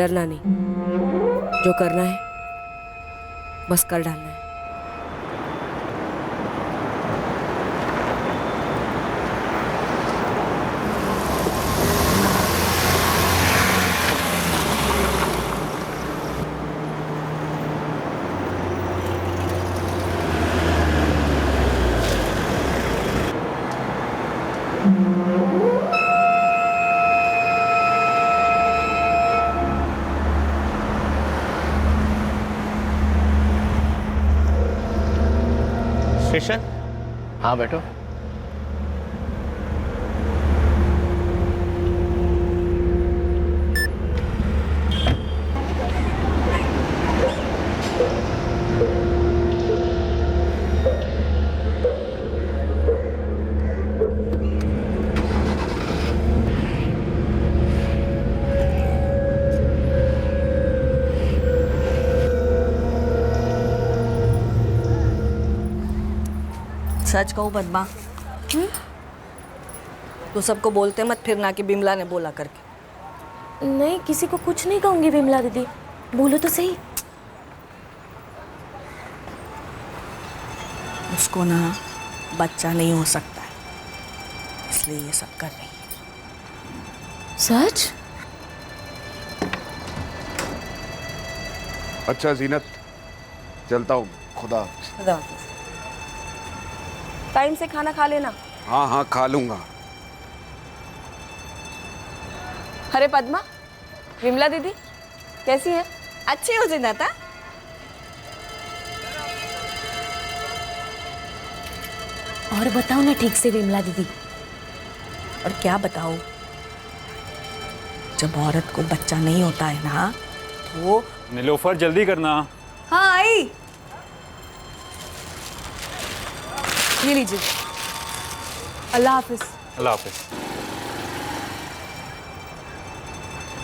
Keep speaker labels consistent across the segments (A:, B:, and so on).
A: डरना नहीं, जो करना है बस कर डालना है।
B: स्टेशन।
C: हाँ बैठो।
A: सच कहूँ पद्मा, तो सबको बोलते मत फिरना कि बिमला ने बोला करके।
D: नहीं, किसी को कुछ नहीं कहूंगी विमला दीदी, बोलो तो सही।
A: उसको ना बच्चा नहीं हो सकता है, इसलिए ये सब कर रही है।
D: सच?
E: अच्छा जीनत, चलता हूँ। खुदा।
A: खुदा हाफिज। टाइम से खाना खा लेना।
E: हाँ हाँ खा लूंगा।
A: अरे पद्मा, विमला दीदी कैसी है? अच्छी हो जिन्नत।
D: और बताओ ना ठीक से विमला दीदी।
A: और क्या बताओ, जब औरत को बच्चा नहीं होता है ना तो।
B: नीलोफर जल्दी करना।
A: हाँ आई, ये लीजिए। अल्लाह हाफिज।
B: अल्लाह हाफिज।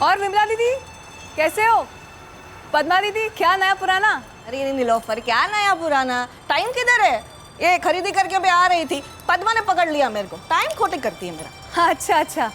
F: और विमला दीदी कैसे हो? पद्मा दीदी क्या नया पुराना?
A: अरे नीलोफर, क्या नया पुराना, टाइम किधर है? ये खरीदी करके भी आ रही थी, पद्मा ने पकड़ लिया मेरे को। टाइम खोटे करती है मेरा।
F: अच्छा अच्छा।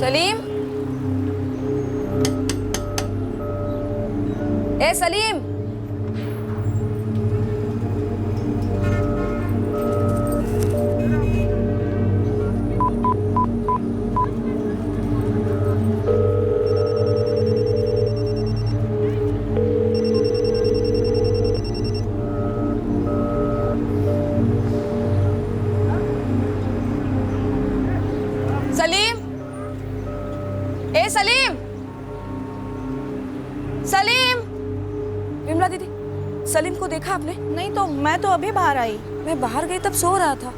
A: सलीम, ए सलीम। सलीम, ए सलीम, सलीम। विमला दीदी, सलीम को देखा आपने?
F: नहीं तो मैं तो अभी बाहर आई।
A: मैं बाहर गई तब सो रहा था,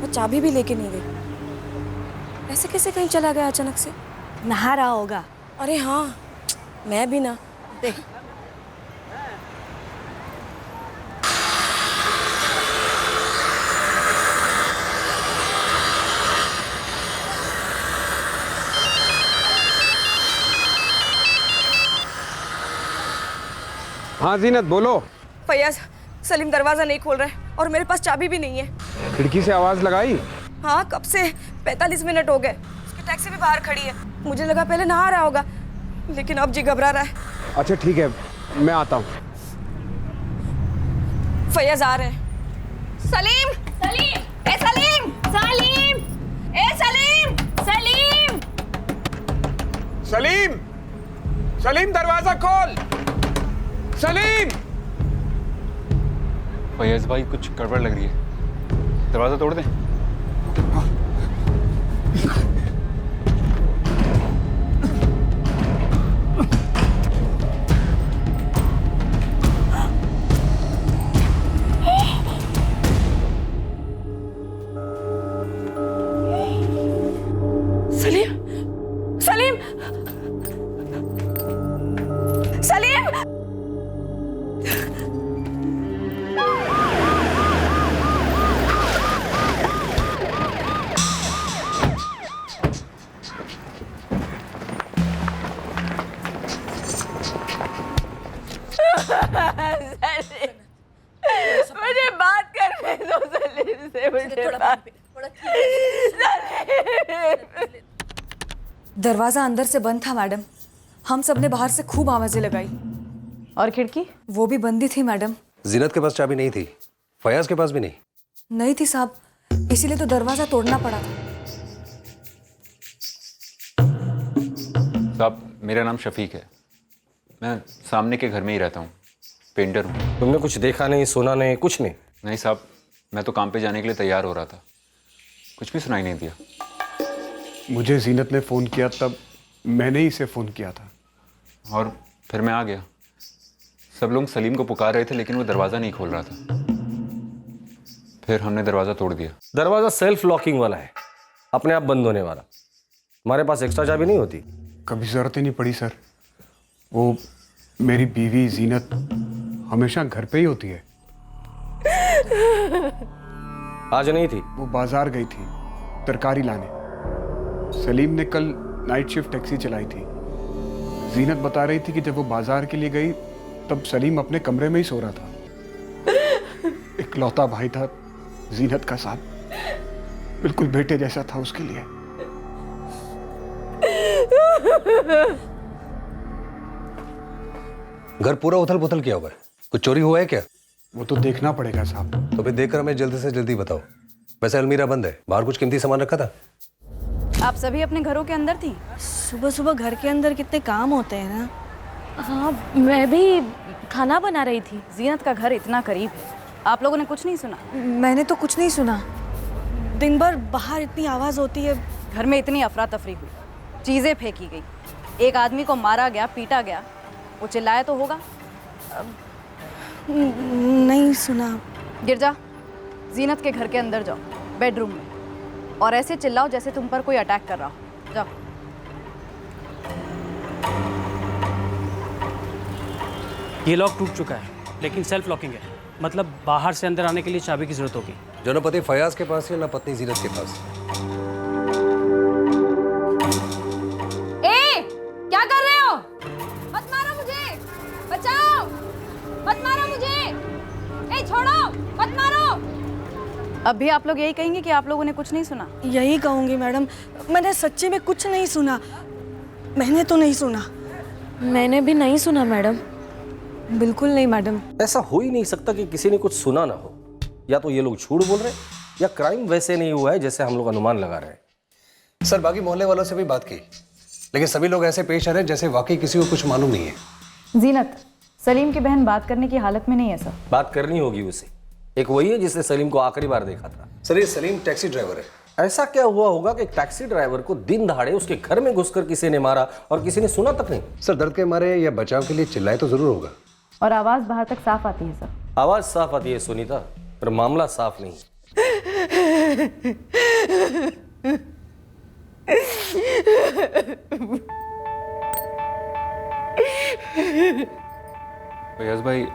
A: मैं चाबी भी लेके नहीं गई। ऐसे कैसे कहीं चला गया अचानक से?
F: नहा रहा होगा।
A: अरे हाँ, मैं भी ना। देख,
E: हाँ जीनत बोलो।
B: फैयाज, सलीम दरवाजा नहीं खोल रहा है और मेरे पास चाबी भी नहीं है।
E: खिड़की से आवाज लगाई?
B: हाँ, कब से 45 मिनट हो गए। उसकी टैक्सी भी बाहर खड़ी है। मुझे लगा पहले नहा रहा होगा, लेकिन अब जी घबरा रहा है।
E: अच्छा ठीक है, मैं आता हूँ।
B: फैयाज आ रहे हैं।
F: सलीम, सलीम, ए सलीम, सलीम, ए सलीम, सलीम।
E: सलीम, सलीम दरवाजा खोल। सलीम।
C: फैयाज भाई कुछ गड़बड़ लग रही है, दरवाजा तोड़ दें?
B: सलीम, सलीम, सलीम।
A: मुझे बात करने दो सलीम से, मुझे बात।
B: दरवाजा अंदर से बंद था मैडम। हम सब ने बाहर से खूब आवाजें लगाई।
A: और खिड़की?
B: वो भी बंदी थी मैडम।
G: जीनत के पास चाबी नहीं थी, फयाज के पास भी नहीं।
B: नहीं थी साहब, इसीलिए तो दरवाजा तोड़ना पड़ा था।
C: साहब मेरा नाम शफीक है, मैं सामने के घर में ही रहता हूँ, पेंटर हूँ।
G: तुमने कुछ देखा नहीं, सुना नहीं, कुछ नहीं?
C: नहीं साहब, मैं तो काम पे जाने के लिए तैयार हो रहा था, कुछ भी सुनाई नहीं दिया।
E: मुझे जीनत ने फ़ोन किया, तब मैंने ही इसे फ़ोन किया था।
C: और फिर मैं आ गया। सब लोग सलीम को पुकार रहे थे, लेकिन वो दरवाज़ा नहीं खोल रहा था। फिर हमने दरवाज़ा तोड़ दिया।
G: दरवाजा सेल्फ लॉकिंग वाला है, अपने आप बंद होने वाला। हमारे पास एक्स्ट्रा चाबी नहीं होती।
E: कभी ज़रूरत ही नहीं पड़ी सर। वो मेरी बीवी जीनत हमेशा घर पे ही होती है।
G: आज नहीं थी।
E: वो बाजार गई थी तरकारी लाने। सलीम ने कल नाइट शिफ्ट टैक्सी चलाई थी। जीनत बता रही थी कि जब वो बाजार के लिए गई तब सलीम अपने कमरे में ही सो रहा था। इकलौता भाई था जीनत का साहब, बिल्कुल बेटे जैसा था उसके लिए।
G: घर पूरा उथल पुथल किया हुआ है, कुछ चोरी हुआ है क्या?
E: वो तो देखना पड़ेगा साहब।
G: तो फिर देखकर हमें जल्दी से जल्दी बताओ। वैसे अलमीरा बंद है, बाहर कुछ कीमती सामान रखा था?
B: आप सभी अपने घरों के अंदर थी?
A: सुबह सुबह घर के अंदर कितने काम होते हैं ना।
D: हाँ, मैं भी खाना बना रही थी।
B: जीनत का घर इतना करीब है, आप लोगों ने कुछ नहीं सुना?
A: मैंने तो कुछ नहीं सुना। दिन भर बाहर इतनी आवाज़ होती है।
B: घर में इतनी अफरा तफरी हुई, चीजें फेंकी गई, एक आदमी को मारा गया, पीटा गया। वो चिल्लाया तो होगा?
A: नहीं सुना।
B: गिर जा, जीनत के घर के अंदर जाओ, बेडरूम में, और ऐसे चिल्लाओ जैसे तुम पर कोई अटैक कर रहा हो। जाओ।
H: ये लॉक टूट चुका है, लेकिन सेल्फ लॉकिंग है, मतलब बाहर से अंदर आने के लिए चाबी की जरूरत होगी।
G: जो न पति फयाज के पास है, न पत्नी जीनत के पास।
B: ए, क्या कर रहे हो? मत मारो मुझे, बचाओ, मत मारो मुझे, ए छोड़ो, मत मारो। अब भी आप लोग यही कहेंगे कि आप लोगों ने कुछ नहीं सुना?
A: यही कहूँगी मैडम, मैंने सच्ची में कुछ नहीं सुना। मैंने तो नहीं सुना।
D: मैंने भी नहीं सुना मैडम।
A: बिल्कुल नहीं मैडम।
G: ऐसा हो ही नहीं सकता कि किसी ने कुछ सुना ना हो। या तो ये लोग झूठ बोल रहे हैं, या क्राइम वैसे नहीं हुआ है जैसे हम लोग अनुमान लगा रहे हैं। सर बाकी मोहल्ले वालों से भी बात की, लेकिन सभी लोग ऐसे पेश आ रहे हैं जैसे वाकई किसी को कुछ मालूम नहीं है।
B: जीनत, सलीम की बहन बात करने की हालत में नहीं है सर।
G: बात करनी होगी उसे। एक वही है जिसने सलीम को आखिरी बार देखा था। सर ये सलीम टैक्सी ड्राइवर है। ऐसा क्या हुआ होगा कि टैक्सी ड्राइवर को दिन दहाड़े उसके घर में घुसकर किसी ने मारा और किसी ने सुना तक नहीं? सर दर्द के मारे या बचाव के लिए चिल्लाए तो जरूर होगा।
B: और आवाज बाहर तक साफ आती है सर।
G: आवाज साफ आती है सुनीता, पर मामला साफ नहीं।
C: फैयाज भाई,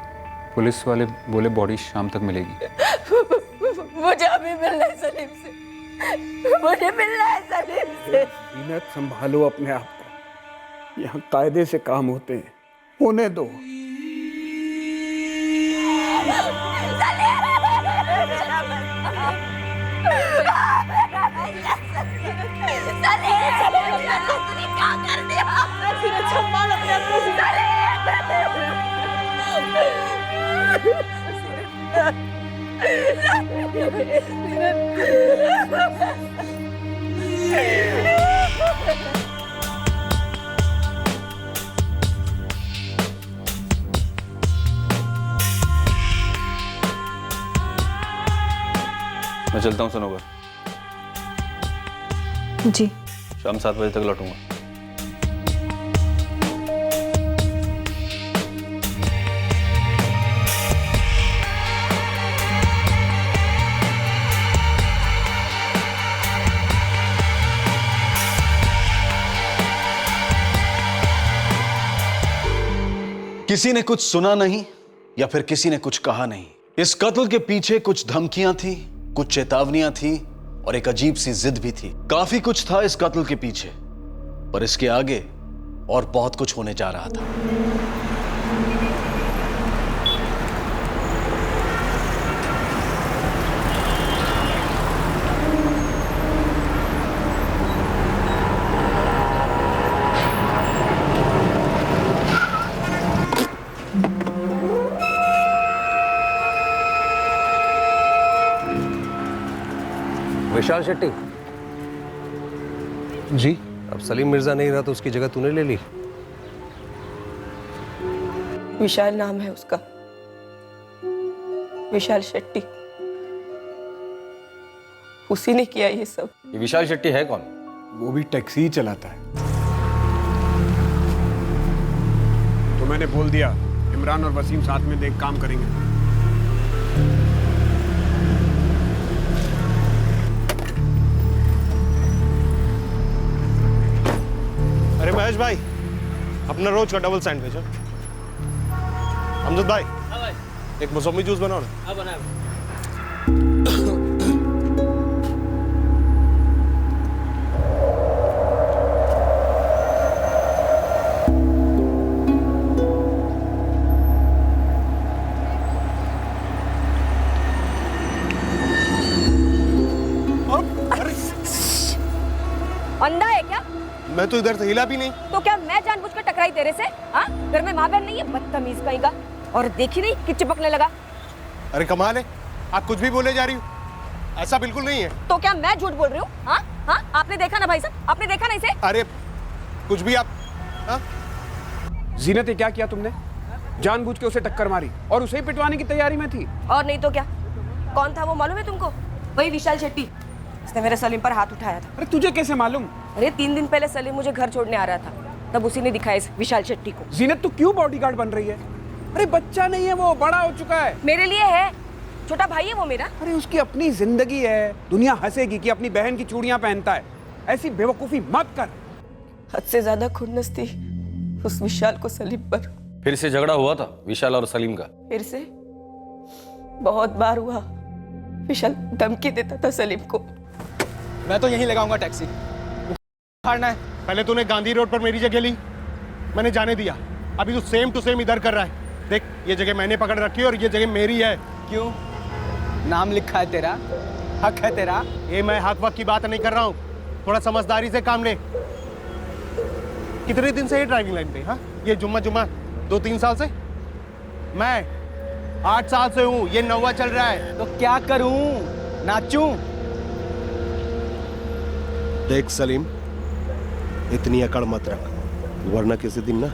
C: पुलिस वाले बोले बॉडी शाम तक मिलेगी।
A: मुझे अभी मिलना है सलीम से, मुझे मिलना है सलीम से।
E: जीनत संभालो अपने आप को, यहाँ कायदे से काम होते हैं, होने दो।
C: मैं चलता हूँ सनोवर,
B: जी।
C: शाम 7 बजे तक लौटूंगा।
I: किसी ने कुछ सुना नहीं या फिर किसी ने कुछ कहा नहीं। इस कत्ल के पीछे कुछ धमकियां थी, कुछ चेतावनियां थी और एक अजीब सी जिद भी थी। काफी कुछ था इस कत्ल के पीछे, पर इसके आगे और बहुत कुछ होने जा रहा था।
G: विशाल शेट्टी।
E: जी।
G: अब सलीम मिर्जा नहीं रहा तो उसकी जगह तूने ले ली।
J: विशाल नाम है उसका, विशाल शेट्टी। उसी ने किया ये सब।
G: ये विशाल शेट्टी है कौन?
E: वो भी टैक्सी ही चलाता है। तो मैंने बोल दिया इमरान और वसीम साथ में देख काम करेंगे।
K: अरे महेश भाई, अपना रोज का डबल सैंडविच है। अमजद भाई, एक मौसमी जूस बनाओ ना।
J: अंधा है क्या?
K: मैं तो इधर से हिला भी नहीं।
J: तो क्या मैं जानबूझकर टकराई तेरे से? हाँ, घर में माँ बहन नहीं है? बदतमीज कहीं का। और देखी नहीं कि चिपकने लगा।
K: अरे कमाल है, आप कुछ भी बोले जा रही हो। ऐसा बिल्कुल नहीं है।
J: तो क्या मैं झूठ बोल रही हूँ? हाँ हाँ, आपने देखा ना भाई साहब, आपने देखा ना इसे?
K: अरे कुछ भी आप। हाँ?
E: जीनत, ये क्या किया तुमने? जानबूझ के उसे टक्कर मारी और उसे ही पिटवाने की तैयारी में थी।
J: और नहीं तो क्या। कौन था वो मालूम है तुमको? वही विशाल शेट्टी। उसने मेरे सलीम पर हाथ उठाया था।
E: अरे तुझे कैसे मालूम?
J: अरे 3 दिन पहले सलीम मुझे घर छोड़ने आ रहा था, तब उसी ने दिखाया इस विशाल शेट्टी को।
E: जीनत, तू क्यों बॉडीगार्ड बन रही है? अरे बच्चा नहीं है वो, बड़ा हो चुका है।
J: मेरे लिए है, छोटा भाई है वो मेरा।
E: अरे उसकी अपनी जिंदगी है। दुनिया हंसेगी कि अपनी बहन की चूड़ियां पहनता है। ऐसी बेवकूफी मत कर।
J: हद से ज्यादा खुन्नस थी उस विशाल को सलीम पर।
G: फिर से झगड़ा हुआ था विशाल और सलीम का?
J: फिर से बहुत बार हुआ। विशाल धमकी देता था सलीम को।
K: मैं तो यहीं लगाऊंगा टैक्सी। उखाड़ना है। पहले तूने गांधी रोड पर मेरी जगह ली, मैंने जाने दिया। अभी तू सेम टू सेम इधर कर रहा है। देख, ये जगह मैंने पकड़ रखी है और ये जगह मेरी है।
L: क्यों? नाम लिखा है तेरा, हक है तेरा।
K: ये मैं हक वक की बात नहीं कर रहा हूँ, थोड़ा समझदारी से काम ले। कितने दिन से ये ड्राइविंग लाइन पे? हाँ, ये जुम्मा 2-3 साल से। मैं 8 साल से हूँ, ये 9वां चल रहा है।
L: तो क्या करूं? नाचूं?
K: देख सलीम, इतनी अकड़ मत रख, वरना किसी दिन ना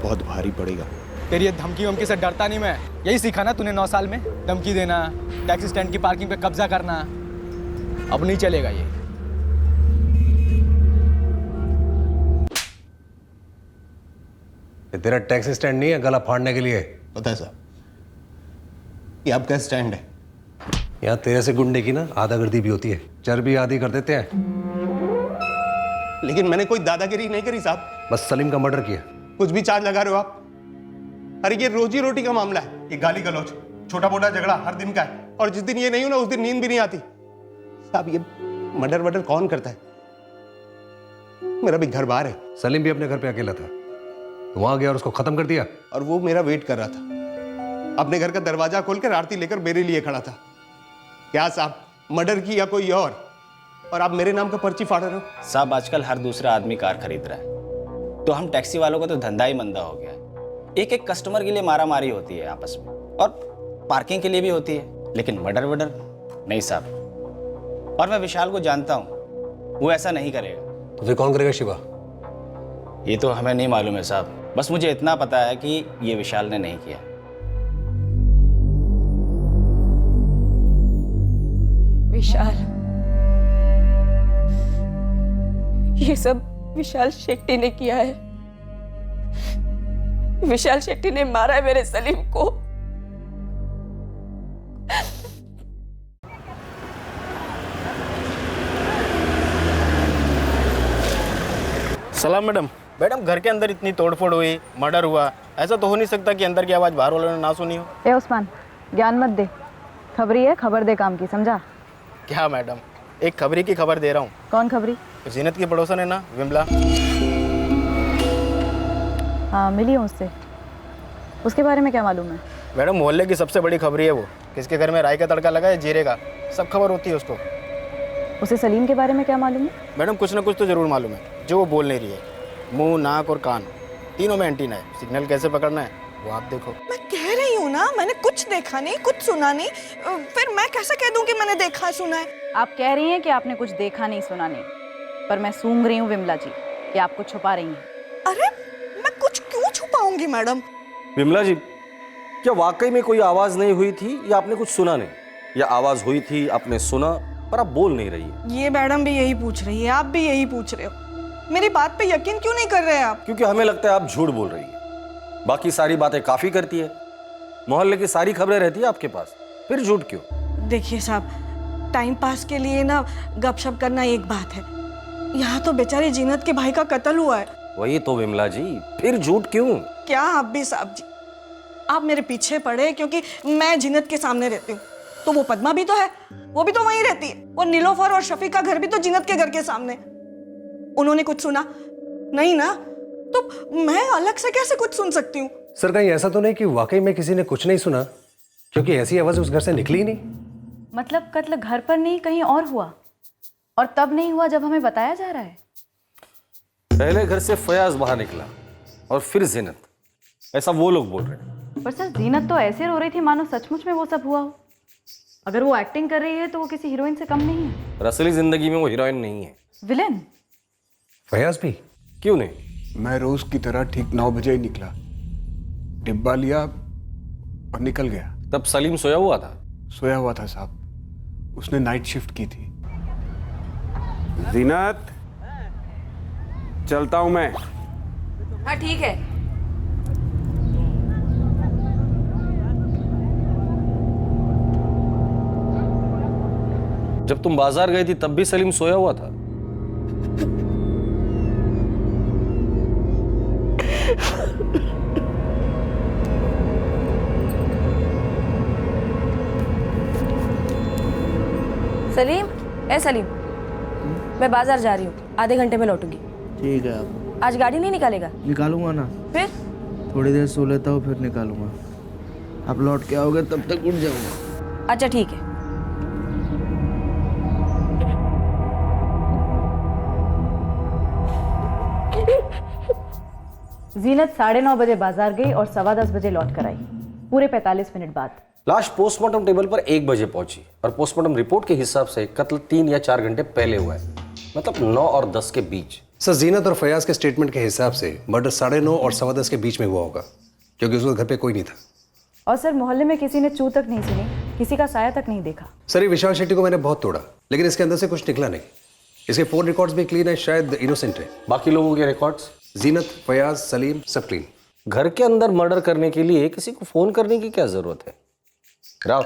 K: बहुत भारी पड़ेगा।
L: तेरी ये धमकी वमकी से डरता नहीं मैं। यही सीखा ना तूने 9 साल में, धमकी देना, टैक्सी स्टैंड की पार्किंग पे कब्जा करना। अब नहीं चलेगा ये।
G: तेरा टैक्सी स्टैंड नहीं है गला फाड़ने के लिए।
K: पता है साहब, ये आपका स्टैंड है।
G: यहाँ तेरे से गुंडे की ना आधागर्दी भी होती है, चर्बी आधी कर देते हैं।
K: लेकिन मैंने कोई दादागिरी नहीं करी साहब।
G: बस सलीम का मर्डर किया।
K: कुछ भी चार्ज लगा रहे हो आप। अरे ये रोजी रोटी का मामला है, ये गाली गलौज, छोटा मोटा झगड़ा हर दिन का है। और जिस दिन ये नहीं हो ना, उस दिन नींद भी नहीं आती साहब। ये मर्डर कौन करता है? मेरा भी घर बार है।
G: सलीम भी अपने घर पे अकेला था, तो वहां गया और उसको खत्म कर दिया।
K: और वो मेरा वेट कर रहा था, अपने घर का दरवाजा खोलकर आरती लेकर मेरे लिए खड़ा था। क्या साहब, मर्डर की या कोई और आप मेरे नाम का पर्ची फाड़ रहे हो?
L: साहब, आजकल हर दूसरा आदमी कार खरीद रहा है, तो हम टैक्सी वालों का तो धंधा ही मंदा हो गया है। एक एक कस्टमर के लिए मारामारी होती है आपस में, और पार्किंग के लिए भी होती है। लेकिन मर्डर वर्डर नहीं साहब। और मैं विशाल को जानता हूँ, वो ऐसा नहीं करेगा।
G: तो फिर कौन करेगा शिवा?
L: ये तो हमें नहीं मालूम है साहब, बस मुझे इतना पता है कि ये विशाल ने नहीं किया।
J: विशाल, ये सब विशाल शेट्टी ने किया है। विशाल शेट्टी ने मारा है मेरे सलीम को।
L: सलाम मैडम। मैडम, घर के अंदर इतनी तोड़फोड़ हुई, मर्डर हुआ, ऐसा तो हो नहीं सकता कि अंदर की आवाज़ बाहर वालों ने ना सुनी हो।
B: ए उस्मान, ज्ञान मत दे, खबरी है, खबर दे काम की, समझा?
L: क्या मैडम, एक खबरी की खबर दे रहा हूँ।
B: कौन खबरी?
L: जीनत की पड़ोसन है ना, विमला।
B: हाँ, मिली हूँ उससे। उसके बारे में क्या मालूम है?
L: मैडम, मोहल्ले की सबसे बड़ी खबरी है वो। किसके घर में राई का तड़का लगा है, जीरे का, सब खबर होती है उसको।
B: उसे सलीम के बारे में क्या मालूम है?
L: मैडम, कुछ ना कुछ तो जरूर मालूम है जो वो बोल नहीं रही है। मुंह, नाक और कान तीनों में एंटीना है। सिग्नल कैसे पकड़ना है वो आप देखो।
A: मैं कह रही हूँ ना, मैंने कुछ देखा नहीं, कुछ सुना नहीं, फिर मैं कैसे कह दूं कि मैंने देखा सुना है?
B: आप कह रही हैं कि आपने कुछ देखा नहीं सुना नहीं, पर मैं सूंघ रही हूँ विमला जी कि आप कुछ छुपा रही हैं।
A: अरे मैं कुछ क्यों छुपाऊंगी मैडम?
G: विमला जी, क्या वाकई में कोई आवाज नहीं हुई थी या आपने कुछ सुना नहीं? या आवाज हुई थी, आपने सुना, पर आप बोल नहीं रही है?
A: ये मैडम भी यही पूछ रही है, आप भी यही पूछ रहे हो। मेरी बात पे यकीन क्यों नहीं कर रहे हैं आप?
G: क्योंकि हमें लगता है आप झूठ बोल रही है। बाकी सारी बातें काफी करती है, मोहल्ले की सारी खबरें रहती है आपके पास, फिर झूठ क्यों?
A: देखिए साहब, टाइम पास के लिए ना गपशप करना एक बात है, यहाँ तो बेचारी जीनत के भाई का कत्ल हुआ है।
G: वही तो विमला जी, फिर झूठ क्यों?
A: क्या आप भी साहब जी, आप मेरे पीछे पड़े क्योंकि मैं जीनत के सामने रहती हूँ, तो वो पद्मा भी तो है, वो भी तो वहीं रहती है, और नीलोफर और शफीक का घर भी तो जीनत के घर के सामने। उन्होंने कुछ सुना नहीं ना, तो मैं अलग से कैसे कुछ सुन सकती हूँ?
G: सर, कहीं ऐसा तो नहीं कि वाकई में किसी ने कुछ नहीं सुना, क्योंकि ऐसी आवाज उस घर से निकली ही नहीं।
B: मतलब कत्ल घर पर नहीं कहीं और हुआ, और तब नहीं हुआ जब हमें बताया जा रहा है।
G: पहले घर से फयाज बाहर निकला और फिर जीनत, ऐसा वो लोग बोल रहे हैं।
B: पर सर, जीनत तो ऐसे रो रही थी मानो सचमुच में वो सब हुआ हो। अगर वो एक्टिंग कर रही है तो वो किसी हीरोइन से कम नहीं है।
G: पर असली जिंदगी में वो हीरोइन नहीं है,
B: विलेन।
G: फयाज भी क्यों नहीं?
E: मैं रोज की तरह ठीक 9 बजे ही निकला, डिब्बा लिया और निकल गया।
G: तब सलीम सोया हुआ था?
E: सोया हुआ था साहब, उसने नाइट शिफ्ट की थी। जीनत, चलता हूं मैं।
J: हाँ ठीक है।
G: जब तुम बाजार गई थी तब भी सलीम सोया हुआ था?
J: सलीम, ए सलीम, मैं बाजार जा रही हूँ, आधे घंटे में लौटूंगी।
M: ठीक है। आप
J: आज गाड़ी नहीं निकालेगा?
M: निकालूंगा ना।
J: फिर
M: थोड़ी देर सो लेता हूँ, फिर निकालूंगा। आप लौट के आओगे तब तक उठ जाऊंगा।
J: अच्छा ठीक है।
B: जीनत 9:30 बजे बाजार गई और 10:15 बजे लौट कर आई, पूरे 45 मिनट बाद।
G: लाश पोस्टमार्टम टेबल पर 1 बजे पहुंची और पोस्टमार्टम रिपोर्ट के हिसाब से कत्ल 3 या 4 घंटे पहले हुआ है, मतलब 9 और 10 के बीच।
N: सर, जीनत और फयाज के स्टेटमेंट के हिसाब से मर्डर 9:30 और 10:15 के बीच में हुआ होगा, क्योंकि उसके घर पे कोई नहीं था।
B: और सर, मोहल्ले में किसी ने चू तक नहीं सुनी, किसी का साया तक नहीं देखा।
N: सर, ये विशाल शेट्टी को मैंने बहुत तोड़ा, लेकिन इसके अंदर से कुछ निकला नहीं। इसके फोन रिकॉर्ड्स भी क्लीन है, शायद इनोसेंट है।
G: बाकी लोगों के रिकॉर्ड्स?
N: जीनत, फयाज, सलीम सब क्लीन।
G: घर के अंदर मर्डर करने के लिए किसी को फोन करने की क्या जरूरत है? राव,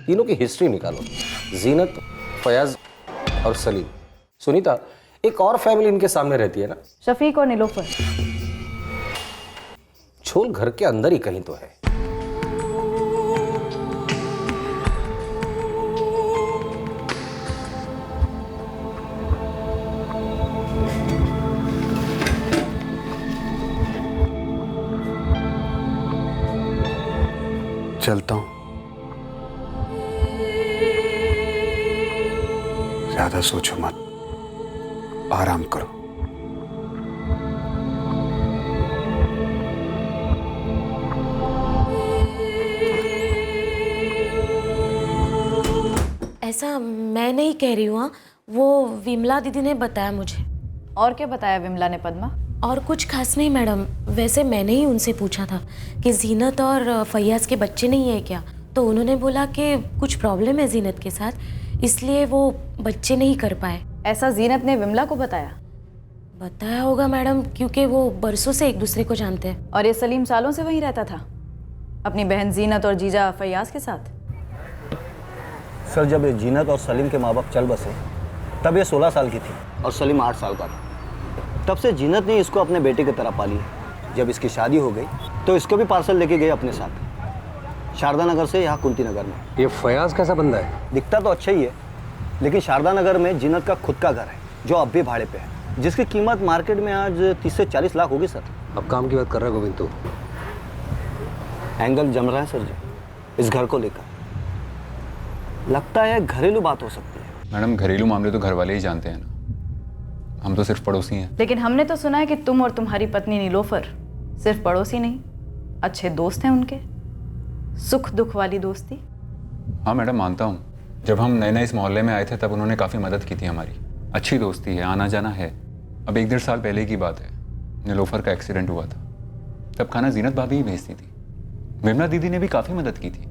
G: तीनों की हिस्ट्री निकालो। जीनत, फयाज और सलीम। सुनीता, एक और फैमिली इनके सामने रहती है ना?
B: शफीक और नीलोफर।
G: छोल घर के अंदर ही कहीं तो है।
E: चलता हूं, ज्यादा सोचो मत, आराम करो।
D: ऐसा मैं नहीं कह रही हूँ, हाँ। वो विमला दीदी ने बताया मुझे।
B: और क्या बताया विमला ने पद्मा?
D: और कुछ खास नहीं मैडम, वैसे मैंने ही उनसे पूछा था कि जीनत और फैयाज के बच्चे नहीं है क्या, तो उन्होंने बोला कि कुछ प्रॉब्लम है जीनत के साथ, इसलिए वो बच्चे नहीं कर पाए।
B: ऐसा जीनत ने विमला को बताया?
D: बताया होगा मैडम, क्योंकि वो बरसों से एक दूसरे को जानते हैं।
B: और ये सलीम सालों से वहीं रहता था अपनी बहन जीनत और जीजा फैयाज के साथ?
O: सर, जब ये जीनत और सलीम के माँ बाप चल बसे तब ये 16 साल की थी और सलीम 8 साल का था। तब से जीनत ने इसको अपने बेटे की तरह पाली है। जब इसकी शादी हो गई तो इसको भी पार्सल लेके गए अपने साथ, शारदा नगर से यहाँ कुंती नगर में।
N: ये फयाज कैसा बंदा है?
O: दिखता तो अच्छा ही है, लेकिन शारदा नगर में जीनत का खुद का घर है जो अब भी भाड़े पे है, जिसकी कीमत मार्केट में आज 30 से 40 लाख होगी सर।
N: अब काम की बात कर रहा है गोविंद तू?
O: एंगल जम रहा है सर जी इस घर को लेकर। लगता है घरेलू बात हो सकती है।
C: मैडम, घरेलू मामले तो घर वाले ही जानते हैं ना, हम तो सिर्फ पड़ोसी हैं।
B: लेकिन हमने तो सुना है कि तुम और तुम्हारी पत्नी नीलोफर सिर्फ पड़ोसी नहीं, अच्छे दोस्त हैं उनके, सुख दुख वाली दोस्ती।
C: हाँ मैडम, मानता हूँ। जब हम नए नए इस मोहल्ले में आए थे तब उन्होंने काफ़ी मदद की थी हमारी। अच्छी दोस्ती है, आना जाना है। अब 1-1.5 साल पहले की बात है, नीलोफर का एक्सीडेंट हुआ था, तब खाना जीनत भाभी ही भेजती थी। विमला दीदी ने भी काफ़ी मदद की थी।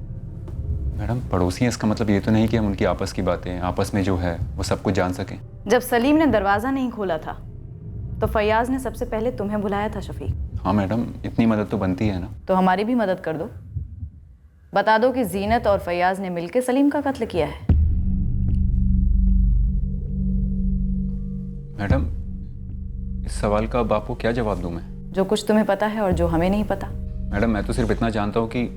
C: मैडम, पड़ोसी हैं इसका मतलब ये तो नहीं कि हम उनकी आपस की बातें आपस में जो है वो सब कुछ जान सकें।
B: जब सलीम ने दरवाज़ा नहीं खोला था तो फैयाज ने सबसे पहले तुम्हें बुलाया था शफीक।
C: हाँ मैडम, इतनी मदद तो बनती है ना।
B: तो हमारी भी मदद कर दो, बता दो कि जीनत और फैयाज ने मिलकर सलीम का कत्ल किया है।
C: मैडम, इस सवाल का अब आपको क्या जवाब दूं मैं?
B: जो कुछ तुम्हें पता है और जो हमें नहीं पता।
C: मैडम, मैं तो सिर्फ इतना जानता हूँ कि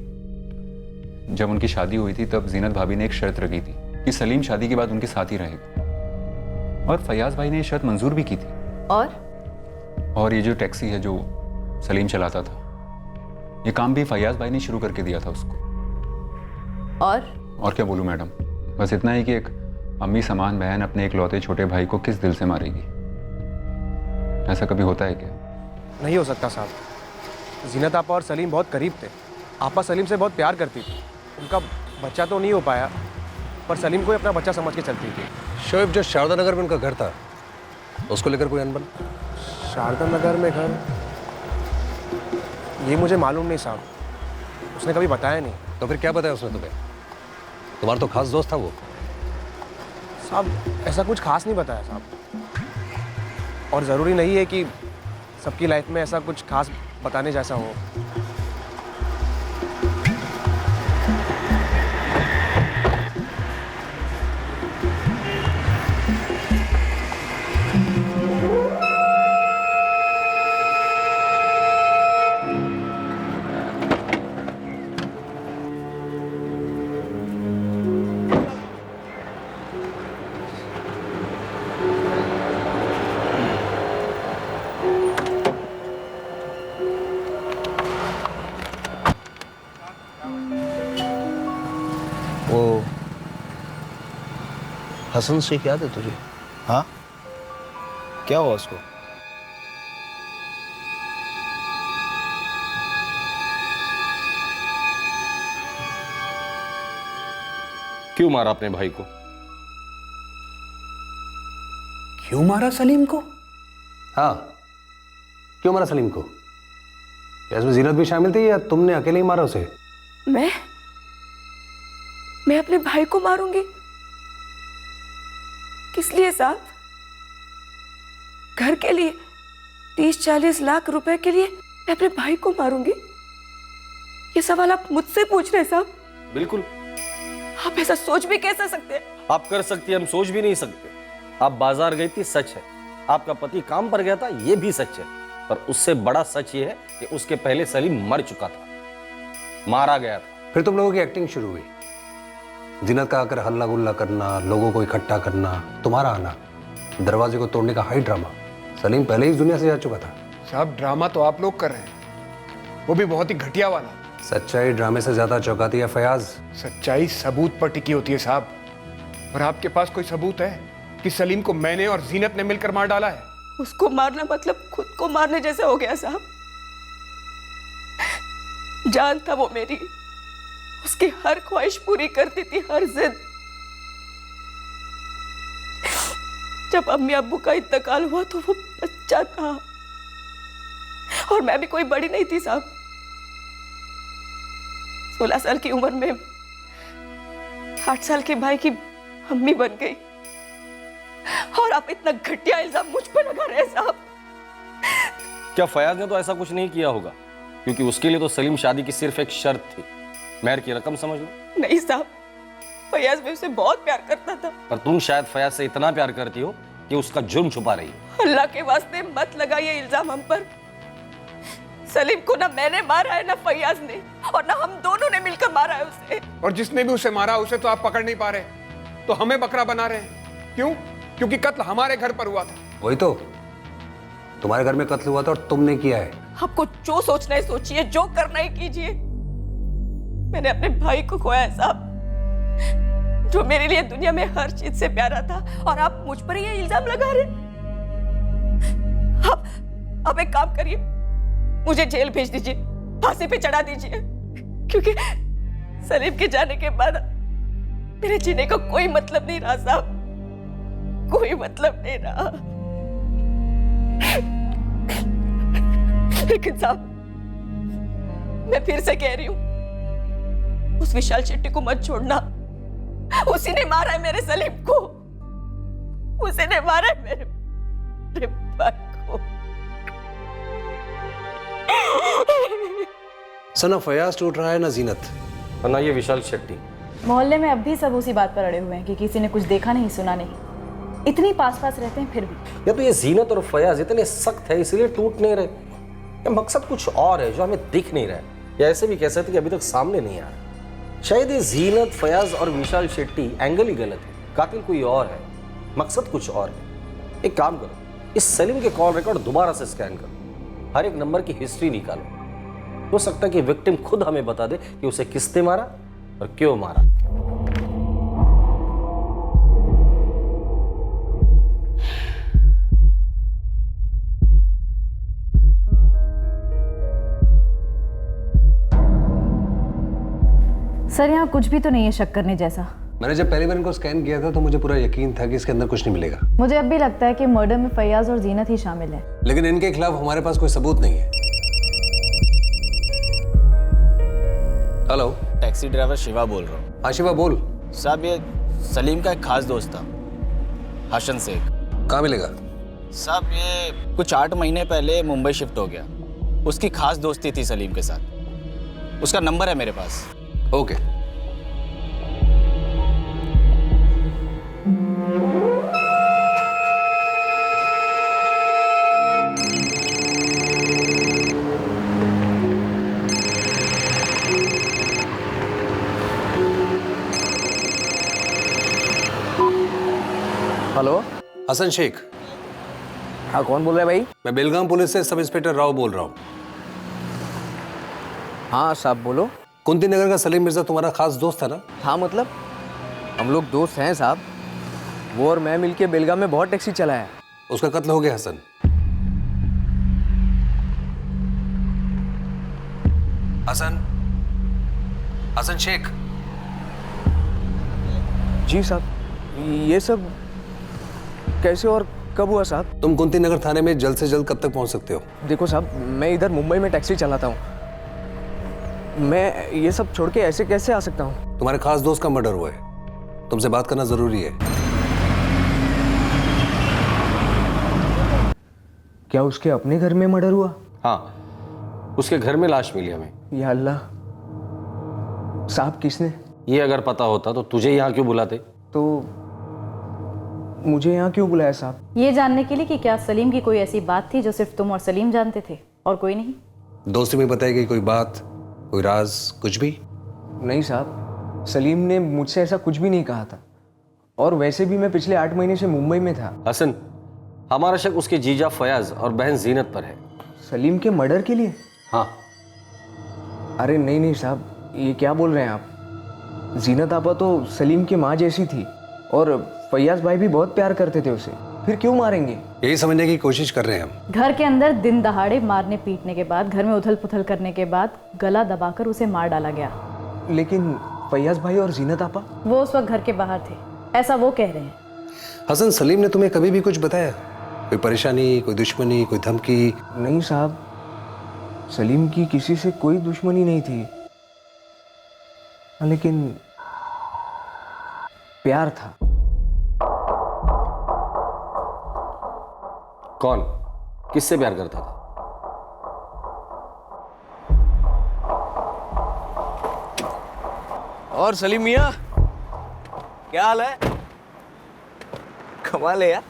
C: जब उनकी शादी हुई थी तब जीनत भाभी ने एक शर्त रखी थी कि सलीम शादी के बाद उनके साथ ही रहेगा, और फैयाज भाई ने ये शर्त मंजूर भी की थी। और ये जो टैक्सी है जो सलीम चलाता था, ये काम भी फैयाज भाई ने शुरू करके दिया था उसको। और क्या बोलूँ मैडम, बस इतना ही कि एक अम्मी समान बहन अपने एक लौते छोटे भाई को किस दिल से मारेगी? ऐसा कभी होता है क्या?
L: नहीं हो सकता साहब। जीनत आपा और सलीम बहुत करीब थे। आपा सलीम से बहुत प्यार करती थी। उनका बच्चा तो नहीं हो पाया, पर सलीम को ही अपना बच्चा समझ के चलती थी।
N: शोएब, जो शारदा नगर में उनका घर था, उसको लेकर कोई अनबन?
L: शारदा नगर में घर, ये मुझे मालूम नहीं साहब, उसने कभी बताया नहीं।
N: तो फिर क्या बताया उसने तुम्हें? तुम्हारा तो खास दोस्त था वो।
L: साहब, ऐसा कुछ खास नहीं बताया साहब, और ज़रूरी नहीं है कि सबकी लाइफ में ऐसा कुछ खास बताने जैसा हो।
O: हसन शेख याद है तुझे? हाँ, क्या हुआ उसको?
G: क्यों मारा अपने भाई को?
N: क्यों मारा सलीम को? हाँ, क्यों मारा सलीम को? क्या इसमें जीनत भी शामिल थी या तुमने अकेले ही मारा उसे?
J: मैं अपने भाई को मारूंगी? किस लिए साहब? घर के लिए 30-40 लाख रुपए के लिए मैं अपने भाई को मारूंगी? ये सवाल आप मुझसे पूछ रहे हैं साहब?
G: बिल्कुल।
J: आप ऐसा सोच भी कैसे सकते हैं?
G: आप कर सकती हैं, हम सोच भी नहीं सकते। आप बाजार गई थी, सच है। आपका पति काम पर गया था, ये भी सच है। पर उससे बड़ा सच ये है कि उसके पहले सलीम मर चुका था, मारा गया था।
N: फिर तुम लोगों की एक्टिंग शुरू हुई। जीनत का आकर हल्ला गुल्ला करना, लोगों को इकट्ठा करना, तुम्हारा आना, दरवाजे को तोड़ने का हाई ड्रामा। सलीम पहले ही इस दुनिया से जा चुका था।
E: साहब, ड्रामा तो आप लोग कर रहे हैं, वो भी बहुत ही घटिया वाला।
N: सच्चाई ड्रामे से ज्यादा चौंकाती है फयाज।
E: सच्चाई सबूत पर टिकी होती है साहब, और आपके पास कोई सबूत है कि सलीम को मैंने और जीनत ने मिलकर मार डाला है?
J: उसको मारना मतलब खुद को मारने जैसा हो गया साहब। जान था वो मेरी, उसकी हर ख्वाहिश पूरी करती थी, हर जिद। जब अम्मी अब्बू का इंतकाल हुआ तो वो बच्चा था, और मैं भी कोई बड़ी नहीं थी साहब। 16 साल की उम्र में 8 साल के भाई की अम्मी बन गई, और आप इतना घटिया इल्जाम मुझ पर लगा रहे हैं साहब।
G: क्या फयाज ने तो ऐसा कुछ नहीं किया होगा? क्योंकि उसके लिए तो सलीम शादी की सिर्फ एक शर्त थी, मेहर की रकम समझ लो।
J: नहीं साहब, फयाज भी उसे बहुत प्यार करता था।
G: पर तुम शायद फयाज से इतना प्यार करती हो कि उसका जुर्म छुपा रही हो।
J: अल्लाह के वास्ते मत लगाइए इल्जाम हम पर। सलीम को ना मैंने मारा है ना फयाज ने, और ना हम दोनों ने मिलकर मारा है उसे।
E: और जिसने भी उसे मारा उसे तो आप पकड़ नहीं पा रहे, तो हमें बकरा बना रहे हैं। क्यों? क्योंकि कत्ल हमारे घर पर हुआ था।
N: वही तो, तुम्हारे घर में कत्ल हुआ था और तुमने किया है।
J: आपको जो सोचना है सोचिए, जो करना है कीजिए। मैंने अपने भाई को खोया है साहब, जो मेरे लिए दुनिया में हर चीज से प्यारा था, और आप मुझ पर ये इल्जाम लगा रहे। आप एक काम करिए, मुझे जेल भेज दीजिए, फांसी पे चढ़ा दीजिए, क्योंकि सलीम के जाने के बाद मेरे जीने का कोई मतलब नहीं रहा साहब, कोई मतलब नहीं रहा। लेकिन साहब, मैं फिर से कह रही हूं, उस विशाल शेट्टी को मत छोड़ना। उसी ने मारा है मेरे सलीम को, उसी ने मारा है मेरे भाई को।
N: सना फयाज टूट रहा है ना जीनत,
G: और ना ये विशाल शेट्टी।
B: मोहल्ले में अब भी सब उसी बात पर अड़े हुए हैं कि किसी ने कुछ देखा नहीं, सुना नहीं। इतनी पास पास रहते हैं फिर भी।
G: या तो ये जीनत और फयाज इतने सख्त है इसलिए टूट नहीं रहे, या मकसद कुछ और है जो हमें दिख नहीं रहा है, या ऐसे भी कह सकते कि अभी तक सामने नहीं आ रहा। शायद ये जीनत, फयाज और विशाल शेट्टी एंगल ही गलत है, कातिल कोई और है, मकसद कुछ और है। एक काम करो, इस सलीम के कॉल रिकॉर्ड दोबारा से स्कैन करो, हर एक नंबर की हिस्ट्री निकालो। हो सकता है कि विक्टिम खुद हमें बता दे कि उसे किसने मारा और क्यों मारा।
B: सर यहाँ कुछ भी तो नहीं है शक करने जैसा।
N: मैंने जब पहली बार इनको स्कैन किया था तो मुझे पूरा यकीन था कि इसके अंदर कुछ नहीं मिलेगा।
B: मुझे अब भी लगता है कि मर्डर में फयाज और जीनत ही शामिल है।
N: लेकिन इनके खिलाफ हमारे पास कोई सबूत नहीं है। हेलो,
P: टैक्सी ड्राइवर शिवा बोल रहा हूँ।
N: हाँ शिवा बोल।
P: साहब ये सलीम का एक खास दोस्त था, हसन शेख।
N: कहाँ मिलेगा?
P: साहब ये कुछ 8 महीने पहले मुंबई शिफ्ट हो गया। उसकी खास दोस्ती थी सलीम के साथ, उसका नंबर है मेरे पास।
N: ओके।
L: हेलो,
N: हसन शेख।
L: हाँ, कौन बोल रहा है भाई?
N: मैं बेलगाम पुलिस से सब इंस्पेक्टर राव बोल रहा हूँ।
L: हाँ साहब बोलो।
N: कुंती नगर का सलीम मिर्जा तुम्हारा खास दोस्त था ना?
L: हाँ मतलब हम लोग दोस्त हैं साहब, वो और मैं मिलके बेलगाम में बहुत टैक्सी चलाया।
N: उसका कत्ल हो गया हसन। हसन शेख।
L: जी साहब, ये सब कैसे और कब हुआ साहब?
N: तुम कुंती नगर थाने में जल्द से जल्द कब तक पहुंच सकते हो?
L: देखो साहब, मैं इधर मुंबई में टैक्सी चलाता हूँ, मैं ये सब छोड़ के ऐसे कैसे आ सकता हूँ?
N: तुम्हारे खास दोस्त का मर्डर हुआ है, तुमसे बात करना जरूरी है।
L: क्या उसके अपने घर में मर्डर हुआ?
G: हाँ, उसके घर में लाश मिली हमें।
L: या अल्लाह, साहब किसने?
G: ये अगर पता होता तो तुझे यहाँ क्यों बुलाते?
L: तो मुझे यहाँ क्यों बुलाया साहब?
B: ये जानने के लिए कि क्या सलीम की कोई ऐसी बात थी जो सिर्फ तुम और सलीम जानते थे और कोई नहीं?
N: दोस्ती में बताई गई कोई बात, कोई राज, कुछ भी?
L: नहीं साहब, सलीम ने मुझसे ऐसा कुछ भी नहीं कहा था, और वैसे भी मैं पिछले 8 महीने से मुंबई में था।
G: हसन, हमारा शक उसके जीजा फयाज और बहन जीनत पर है।
L: सलीम के मर्डर के लिए?
G: हाँ।
L: अरे नहीं नहीं साहब, ये क्या बोल रहे हैं आप? जीनत आपा तो सलीम की माँ जैसी थी, और फयाज भाई भी बहुत प्यार करते थे उसे, फिर क्यों मारेंगे?
N: यही समझने की कोशिश कर रहे हैं हम।
B: घर के अंदर दिन दहाड़े मारने पीटने के बाद, घर में उथल पुथल करने के बाद गला दबाकर उसे मार डाला गया।
L: लेकिन फयाज भाई और जीनत आपा?
B: वो उस वक्त घर के बाहर थे, ऐसा वो कह रहे हैं।
N: हसन, सलीम ने तुम्हें कभी भी कुछ बताया? कोई परेशानी, कोई दुश्मनी, कोई धमकी?
L: नहीं साहब, सलीम की किसी से कोई दुश्मनी नहीं थी, लेकिन प्यार था।
G: कौन, किससे प्यार करता था?
L: और सलीम मियाँ, क्या हाल है? कमाल है यार,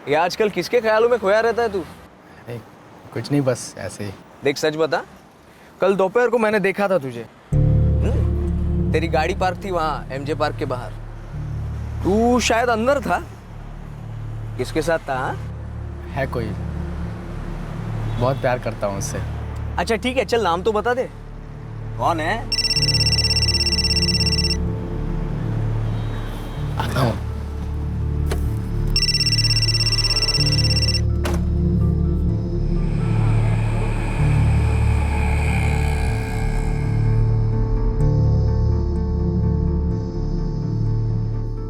L: ये आजकल किसके ख्यालों में खोया रहता है तू?
Q: कुछ नहीं, बस ऐसे ही।
L: देख, सच बता, कल दोपहर को मैंने देखा था तुझे। तेरी गाड़ी पार्क थी वहाँ एमजे पार्क के बाहर। तू शायद अंदर था। किसके साथ था? हाँ?
Q: है कोई, बहुत प्यार करता हूँ उससे।
L: अच्छा ठीक है, चल नाम तो बता दे, कौन है?
Q: आता हूँ।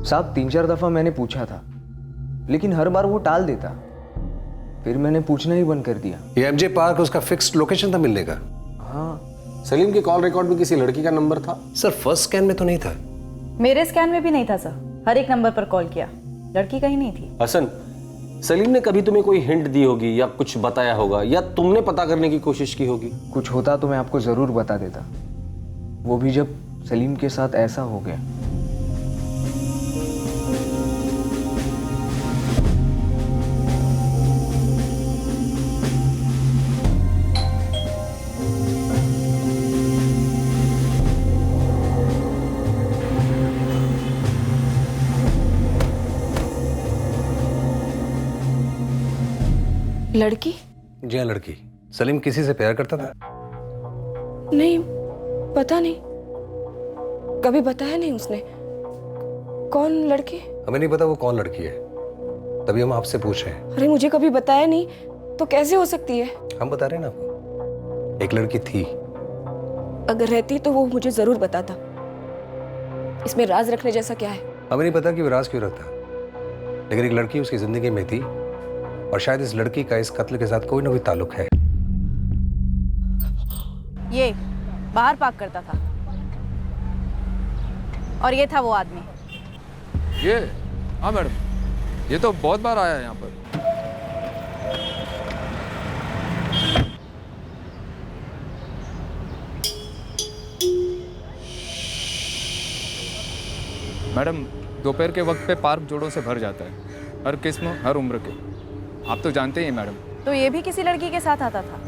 L: साहब 3-4 दफा मैंने पूछा था, लेकिन हर बार वो टाल देता। फिर मैंने पूछना ही बंद कर दिया।
N: ये एमजे पार्क उसका फिक्स्ड लोकेशन था मिलने का?
L: हाँ।
G: सलीम के कॉल रिकॉर्ड में किसी लड़की का नंबर था?
N: सर फर्स्ट स्कैन में तो नहीं था।
B: मेरे स्कैन में भी नहीं था सर, हर एक नंबर पर कॉल किया, लड़की कहीं नहीं थी।
G: हसन, सलीम ने कभी तुम्हें कोई हिंट दी होगी या कुछ बताया होगा, या तुमने पता करने की कोशिश की होगी?
L: कुछ होता तो मैं आपको जरूर बता देता, वो भी जब सलीम के साथ ऐसा हो गया।
J: लड़की?
N: जी हाँ, लड़की। सलीम किसी से प्यार करता था?
J: नहीं, पता नहीं, कभी बताया नहीं उसने। कौन लड़की?
N: हमें नहीं पता वो कौन लड़की है, तभी हम आपसे पूछ रहे हैं।
J: अरे मुझे कभी बताया नहीं तो कैसे हो सकती है?
N: हम बता रहे हैं ना आपको, एक लड़की थी।
J: अगर रहती तो वो मुझे जरूर बताता। इसमें राज रखने जैसा क्या है?
N: हमें नहीं पता कि वो राज क्यों रखता, लेकिन एक लड़की उसकी जिंदगी में थी और शायद इस लड़की का इस कत्ल के साथ कोई ना कोई ताल्लुक है।
B: ये बाहर पार्क करता था, और ये था वो आदमी।
C: ये? हाँ मैडम, ये तो बहुत बार आया है यहाँ पर। मैडम, दोपहर के वक्त पे पार्क जोड़ों से भर जाता है, हर किस्म हर उम्र के। आप तो जानते ही हैं मैडम।
B: तो ये भी किसी लड़की के साथ आता था?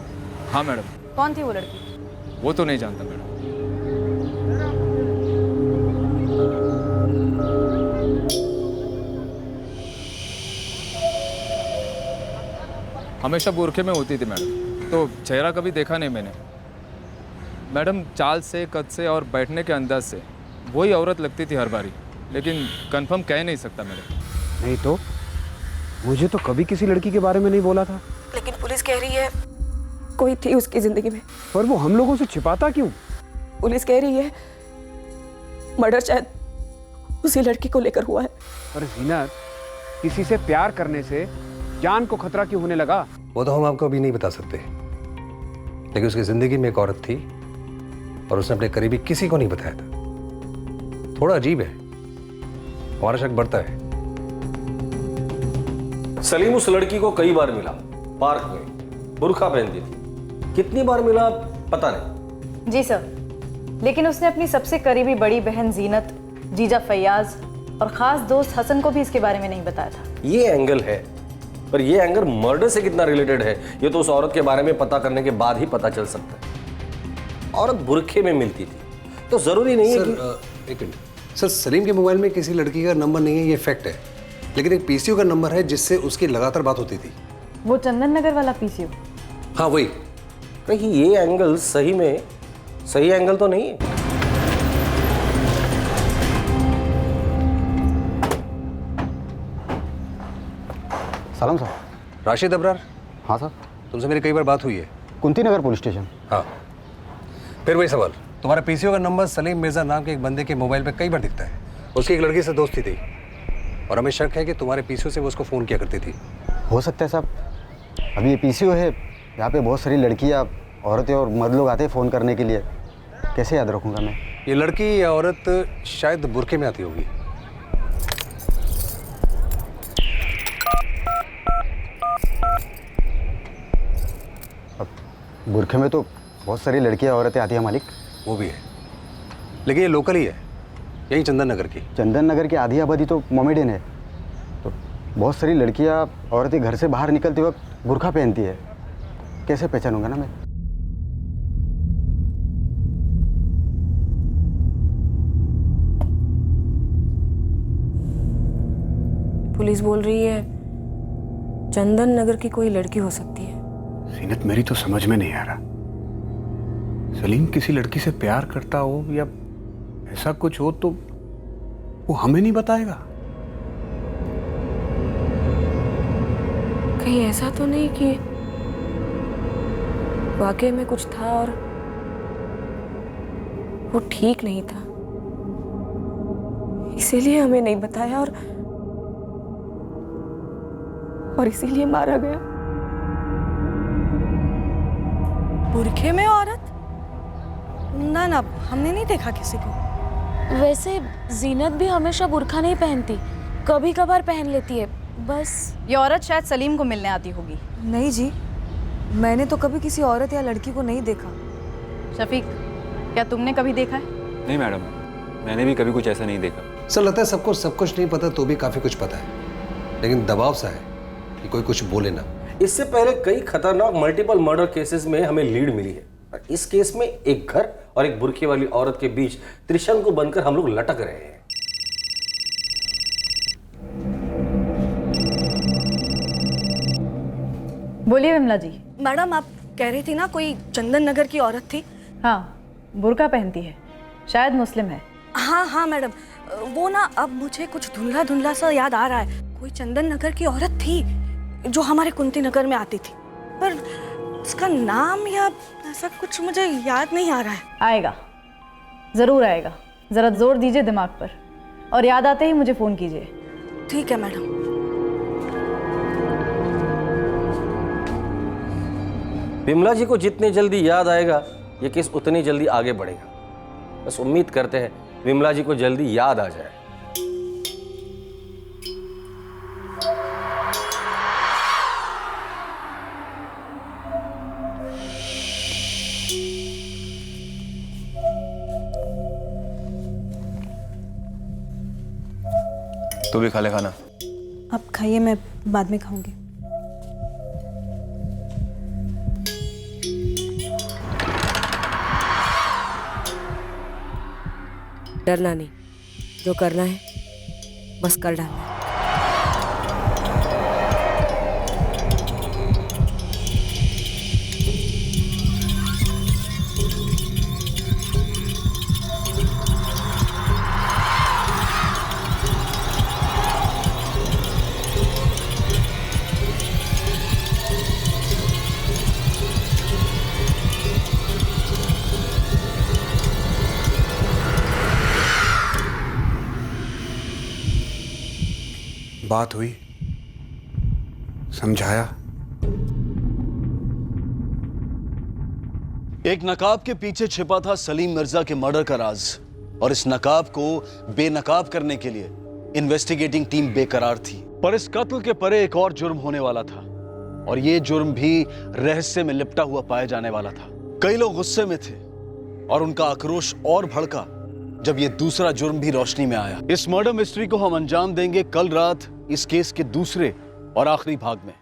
C: हाँ मैडम।
B: कौन थी वो लड़की?
C: वो तो नहीं जानता मैडम। हमेशा बुरखे में होती थी मैडम, तो चेहरा कभी देखा नहीं मैंने। मैडम, चाल से, कद से और बैठने के अंदाज से वही औरत लगती थी हर बारी, लेकिन कंफर्म कह नहीं सकता मैडम।
E: नहीं तो मुझे तो कभी किसी लड़की के बारे में नहीं बोला था।
J: लेकिन पुलिस कह रही है कोई थी उसकी जिंदगी में।
E: पर वो हम लोगों से छिपाता क्यों?
J: पुलिस कह रही है मर्डर शायद उसी लड़की को लेकर हुआ है।
E: पर जीनत, किसी से प्यार करने से जान को खतरा क्यों होने लगा?
N: वो तो हम आपको अभी नहीं बता सकते, लेकिन उसकी जिंदगी में एक औरत थी और उसने अपने करीबी किसी को नहीं बताया था। थोड़ा अजीब है, हमारा शक बढ़ता है।
G: सलीम उस लड़की को कई बार मिला, पार्क में, बुर्का पहनती थी। कितनी बार मिला पता नहीं।
B: जी सर, लेकिन उसने अपनी सबसे करीबी बड़ी बहन जीनत, जीजा फैयाज और खास दोस्त हसन को भी इसके बारे में नहीं बताया था।
G: ये एंगल है, पर ये एंगल मर्डर से कितना रिलेटेड है ये तो उस औरत के बारे में पता करने के बाद ही पता चल सकता है। औरत बुरखे में मिलती थी तो जरूरी नहीं है
N: कि... एक मिनट सर, सलीम के मोबाइल में किसी लड़की का नंबर नहीं है, ये फैक्ट है, लेकिन एक पीसीओ का नंबर है जिससे उसकी लगातार बात होती थी।
B: वो चंदन नगर वाला पीसीओ?
N: हाँ वही।
G: कहीं ये एंगल सही में सही एंगल तो नहीं है?
N: सलाम सर। राशिद अबरार?
O: हाँ सर।
N: तुमसे मेरी कई बार बात हुई है।
O: कुंती नगर पुलिस स्टेशन।
N: हाँ, फिर वही सवाल, तुम्हारा पीसीओ का नंबर सलीम मिर्जा नाम के एक बंदे के मोबाइल पे कई बार दिखता है। उसकी एक लड़की से दोस्ती थी, और हमें शक है कि तुम्हारे पीसीओ से वो उसको फ़ोन किया करती थी।
O: हो सकता है साहब। अभी ये पीसीओ है, यहाँ पे बहुत सारी लड़कियाँ, औरतें और मर्द लोग आते हैं फ़ोन करने के लिए। कैसे याद रखूँगा मैं?
N: ये लड़की या औरत शायद बुरके में आती होगी।
O: अब बुरखे में तो बहुत सारी लड़कियाँ औरतें आती हैं मालिक।
N: वो भी है, लेकिन ये लोकल ही है, यही चंदन नगर की।
O: चंदन नगर की आधी आबादी तो मोमेडियन है, तो बहुत सारी लड़कियाँ औरतें घर से बाहर निकलते वक्त बुरखा पहनती है। कैसे पहचानूंगा ना मैं?
D: पुलिस बोल रही है चंदन नगर की कोई लड़की हो सकती है।
E: जीनत, मेरी तो समझ में नहीं आ रहा। सलीम किसी लड़की से प्यार करता हो या ऐसा कुछ हो तो वो हमें नहीं बताएगा?
D: कहीं ऐसा तो नहीं कि वाकई में कुछ था और वो ठीक नहीं था, इसीलिए हमें नहीं बताया और इसीलिए मारा गया।
A: बुरखे में औरत? ना ना, हमने नहीं देखा किसी को।
D: वैसे जीनत भी हमेशा बुरखा नहीं पहनती, कभी कभार पहन लेती है बस।
B: ये औरत शायद सलीम को मिलने आती होगी।
F: नहीं जी, मैंने तो कभी किसी औरत या लड़की को नहीं देखा।
B: शफीक, क्या तुमने कभी देखा है?
C: नहीं मैडम, मैंने भी कभी कुछ ऐसा नहीं देखा।
N: सर लगता है सबको सब कुछ नहीं पता तो भी काफ़ी कुछ पता है, लेकिन दबाव सा है कि कोई कुछ बोले ना।
G: इससे पहले कई खतरनाक मल्टीपल मर्डर केसेस में हमें लीड मिली है। इस केस में एक घर और एक बुरखे वाली औरत के बीच त्रिशंकु बनकर हम लोग लटक रहे हैं।
B: बोलिए विमला जी।
A: मैडम, आप कह रही थी ना कोई चंदन नगर की औरत थी?
B: हाँ, बुर्का पहनती है, शायद मुस्लिम है।
A: हाँ हाँ मैडम, वो ना अब मुझे कुछ धुंधला धुंधला सा याद आ रहा है। कोई चंदन नगर की औरत थी जो हमारे कुंती नगर में आती थी, पर उसका नाम या ऐसा कुछ मुझे याद नहीं आ रहा है।
B: आएगा, ज़रूर आएगा। ज़रा जोर दीजिए दिमाग पर और याद आते ही मुझे फ़ोन कीजिए।
A: ठीक है मैडम।
G: विमला जी को जितनी जल्दी याद आएगा ये केस उतनी जल्दी आगे बढ़ेगा। बस उम्मीद करते हैं विमला जी को जल्दी याद आ जाए।
I: तू भी खा ले खाना।
A: आप खाइए, मैं बाद में खाऊंगी।
D: डरना नहीं, जो करना है बस कर डालना है।
E: बात हुई, समझाया।
I: एक नकाब के पीछे छिपा था सलीम मिर्जा के मर्डर का राज, और इस नकाब को बेनकाब करने के लिए इन्वेस्टिगेटिंग टीम बेकरार थी। पर इस कत्ल के परे एक और जुर्म होने वाला था, और यह जुर्म भी रहस्य में लिपटा हुआ पाया जाने वाला था। कई लोग गुस्से में थे और उनका आक्रोश और भड़का जब यह दूसरा जुर्म भी रोशनी में आया। इस मर्डर मिस्ट्री को हम अंजाम देंगे कल रात इस केस के दूसरे और आखिरी भाग में।